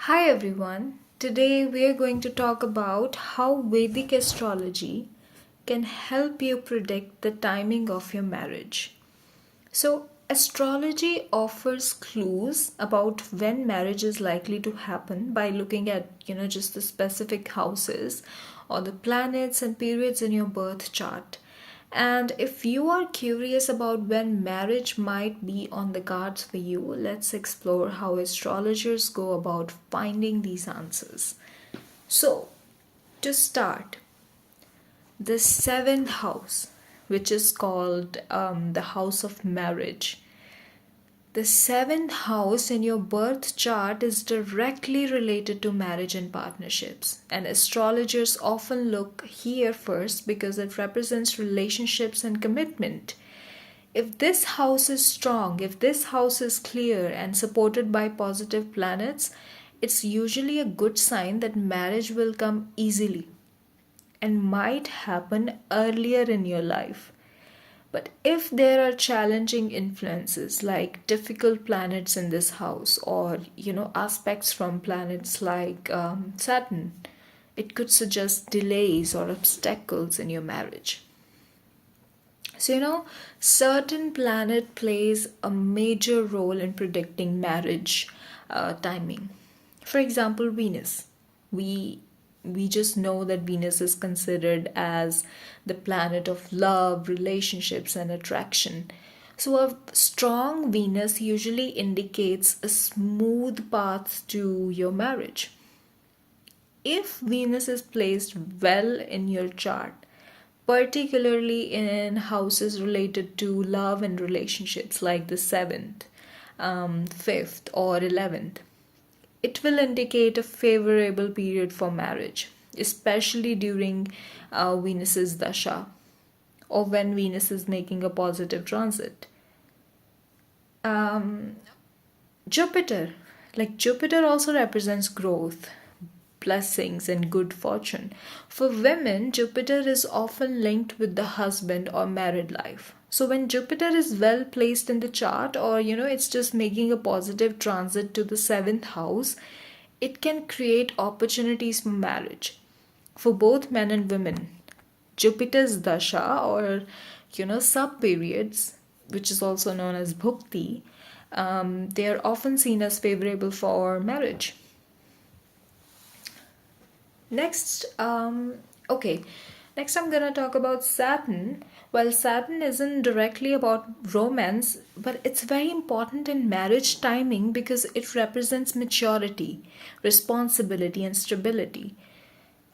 Hi everyone. Today we are going to talk about how Vedic astrology can help you predict the timing of your marriage. So, astrology offers clues about when marriage is likely to happen by looking at, just the specific houses or the planets and periods in your birth chart. And if you are curious about when marriage might be on the cards for you, let's explore how astrologers go about finding these answers. So, to start, the seventh house, which is called the house of marriage. The seventh house in your birth chart is directly related to marriage and partnerships, and astrologers often look here first because it represents relationships and commitment. If this house is strong, if this house is clear and supported by positive planets, it's usually a good sign that marriage will come easily and might happen earlier in your life. But if there are challenging influences like difficult planets in this house or aspects from planets like Saturn, it could suggest delays or obstacles in your marriage. So certain planet plays a major role in predicting marriage timing. For example, Venus. We we just know that Venus is considered as the planet of love, relationships, and attraction. So, a strong Venus usually indicates a smooth path to your marriage. If Venus is placed well in your chart, particularly in houses related to love and relationships like the seventh, fifth, or 11th, it will indicate a favorable period for marriage, especially during Venus's dasha or when Venus is making a positive transit. Um, Jupiter, Jupiter also represents growth, blessings, and good fortune. For women, Jupiter is often linked with the husband or married life. So when Jupiter is well placed in the chart, or it's just making a positive transit to the seventh house, it can create opportunities for marriage for both men and women. Jupiter's dasha, or sub periods, which is also known as bhukti, they are often seen as favorable for marriage. Next, okay, next I'm gonna talk about Saturn. Well, Saturn isn't directly about romance, but it's very important in marriage timing because it represents maturity, responsibility, and stability.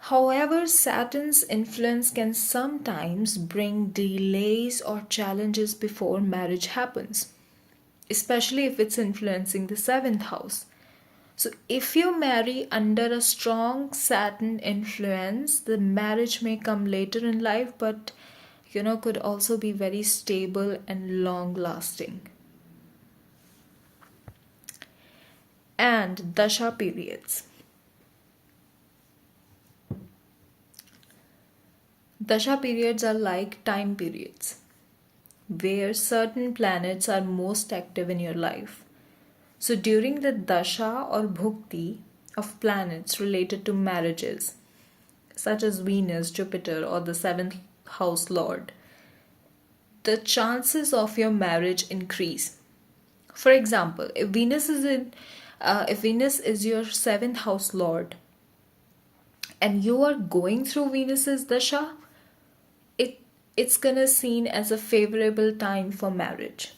However, Saturn's influence can sometimes bring delays or challenges before marriage happens, especially if it's influencing the seventh house. So, if you marry under a strong Saturn influence, the marriage may come later in life, but could also be very stable and long lasting. And Dasha periods. Dasha periods are like time periods where certain planets are most active in your life. So during the dasha or bhukti of planets related to marriages, such as Venus, Jupiter, or the seventh house lord, the chances of your marriage increase. For example, if Venus is your seventh house lord, and you are going through Venus's dasha, it it's gonna seen as a favorable time for marriage.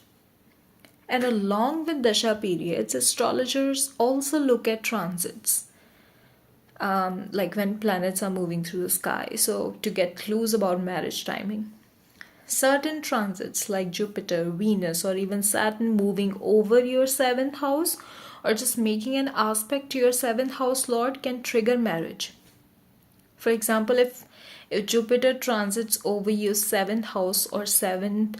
And along with dasha periods, astrologers also look at transits, like when planets are moving through the sky, so to get clues about marriage timing. Certain transits like Jupiter, Venus, or even Saturn moving over your seventh house or just making an aspect to your seventh house lord can trigger marriage. For example, if Jupiter transits over your seventh house or seventh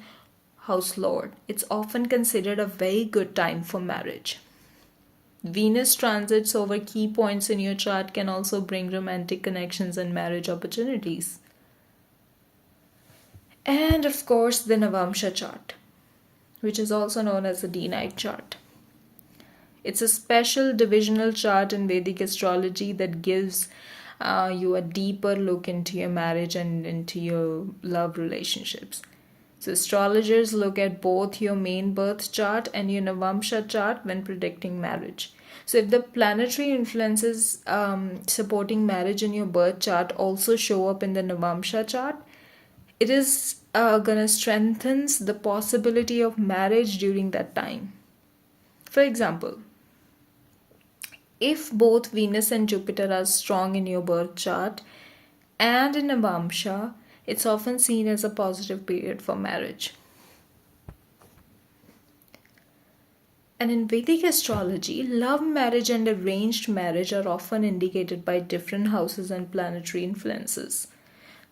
house lord, it's often considered a very good time for marriage. Venus transits over key points in your chart can also bring romantic connections and marriage opportunities. And of course, the Navamsha chart, which is also known as the D night chart. It's a special divisional chart in Vedic astrology that gives you a deeper look into your marriage and into your love relationships. So, astrologers look at both your main birth chart and your Navamsha chart when predicting marriage. So, if the planetary influences supporting marriage in your birth chart also show up in the Navamsha chart, it is gonna strengthen the possibility of marriage during that time. For example, if both Venus and Jupiter are strong in your birth chart and in Navamsha, it's often seen as a positive period for marriage. And in Vedic astrology, love marriage and arranged marriage are often indicated by different houses and planetary influences.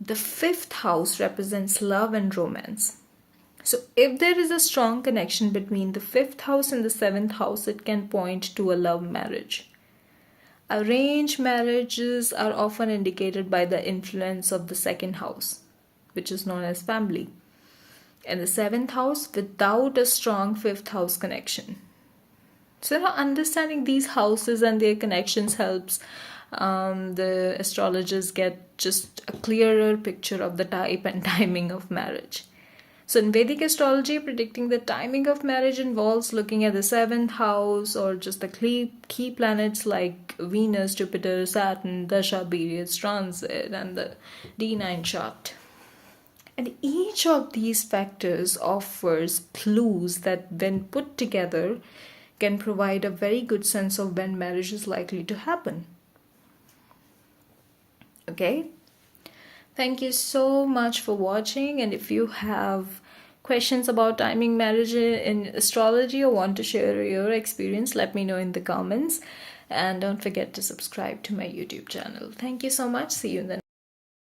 The fifth house represents love and romance. So, if there is a strong connection between the fifth house and the seventh house, it can point to a love marriage. Arranged marriages are often indicated by the influence of the second house, which is known as family, and the seventh house without a strong fifth house connection. So, understanding these houses and their connections helps the astrologers get just a clearer picture of the type and timing of marriage. So, in Vedic astrology, predicting the timing of marriage involves looking at the seventh house or just the key planets like Venus, Jupiter, Saturn, Dasha periods, transit, and the D9 chart. And each of these factors offers clues that, when put together, can provide a very good sense of when marriage is likely to happen. Okay? Thank you so much for watching, and if you have questions about timing marriage in astrology or want to share your experience, let me know in the comments, and don't forget to subscribe to my YouTube channel. Thank you so much. See you in the